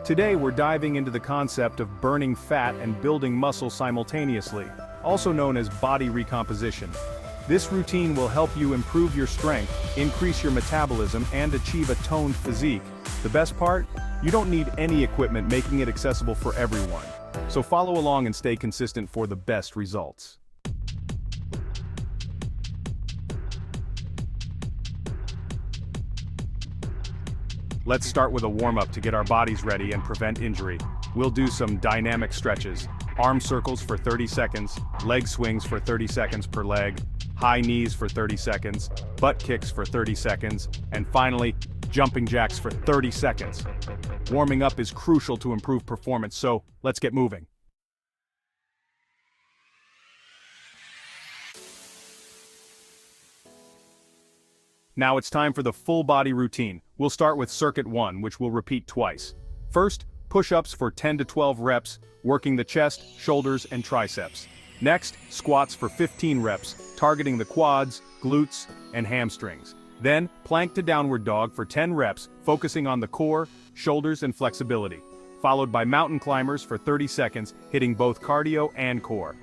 Today we're diving into the concept of burning fat and building muscle simultaneously, also known as body recomposition. This routine will help you improve your strength, increase your metabolism, and achieve a toned physique. The best part? You don't need any equipment, making it accessible for everyone. So follow along and stay consistent for the best results. Let's start with a warm-up to get our bodies ready and prevent injury. We'll do some dynamic stretches. Arm circles for 30 seconds, leg swings for 30 seconds per leg, high knees for 30 seconds, butt kicks for 30 seconds, and finally, jumping jacks for 30 seconds. Warming up is crucial to improve performance, so let's get moving. Now it's time for the full body routine. We'll start with circuit 1, which we'll repeat twice. First, push-ups for 10 to 12 reps, working the chest, shoulders, and triceps. Next, squats for 15 reps, targeting the quads, glutes, and hamstrings. Then, plank to downward dog for 10 reps, focusing on the core, shoulders, and flexibility. Followed by mountain climbers for 30 seconds, hitting both cardio and core.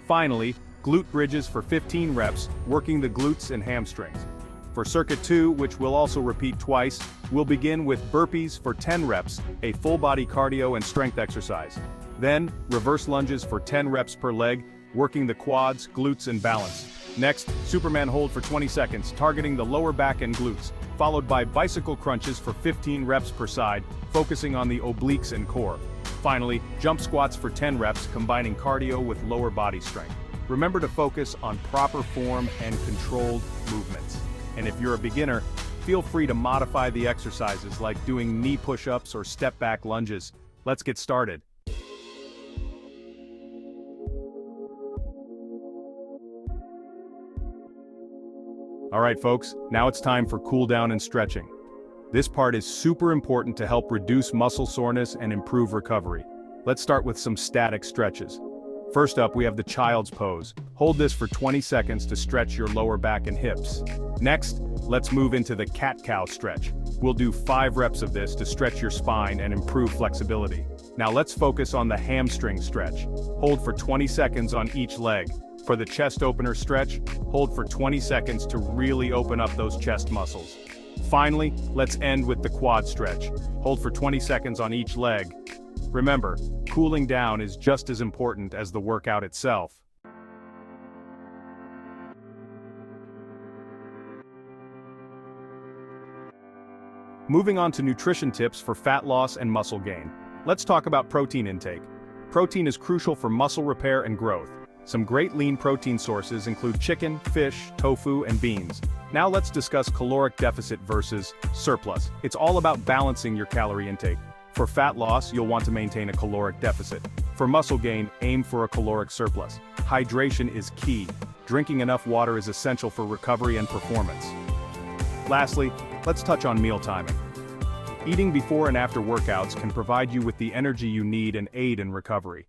Finally, glute bridges for 15 reps, working the glutes and hamstrings. For circuit 2, which we'll also repeat twice, we'll begin with burpees for 10 reps, a full-body cardio and strength exercise. Then, reverse lunges for 10 reps per leg, working the quads, glutes, and balance. Next, Superman hold for 20 seconds, targeting the lower back and glutes, followed by bicycle crunches for 15 reps per side, focusing on the obliques and core. Finally, jump squats for 10 reps, combining cardio with lower body strength. Remember to focus on proper form and controlled movements. And if you're a beginner, feel free to modify the exercises like doing knee push-ups or step-back lunges. Let's get started. Alright folks, now it's time for cool down and stretching. This part is super important to help reduce muscle soreness and improve recovery. Let's start with some static stretches. First up, we have the child's pose. Hold this for 20 seconds to stretch your lower back and hips. Next, let's move into the cat-cow stretch. We'll do 5 reps of this to stretch your spine and improve flexibility. Now let's focus on the hamstring stretch. Hold for 20 seconds on each leg. For the chest opener stretch, hold for 20 seconds to really open up those chest muscles. Finally, let's end with the quad stretch. Hold for 20 seconds on each leg. Remember, cooling down is just as important as the workout itself. Moving on to nutrition tips for fat loss and muscle gain. Let's talk about protein intake. Protein is crucial for muscle repair and growth. Some great lean protein sources include chicken, fish, tofu, and beans. Now let's discuss caloric deficit versus surplus. It's all about balancing your calorie intake. For fat loss, you'll want to maintain a caloric deficit. For muscle gain, aim for a caloric surplus. Hydration is key. Drinking enough water is essential for recovery and performance. Lastly, let's touch on meal timing. Eating before and after workouts can provide you with the energy you need and aid in recovery.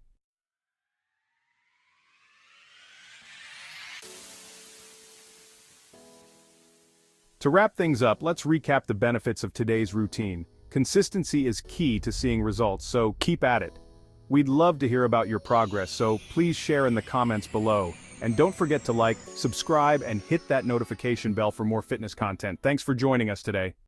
To wrap things up, let's recap the benefits of today's routine. Consistency is key to seeing results, so keep at it. We'd love to hear about your progress, so please share in the comments below. And don't forget to like, subscribe, and hit that notification bell for more fitness content. Thanks for joining us today.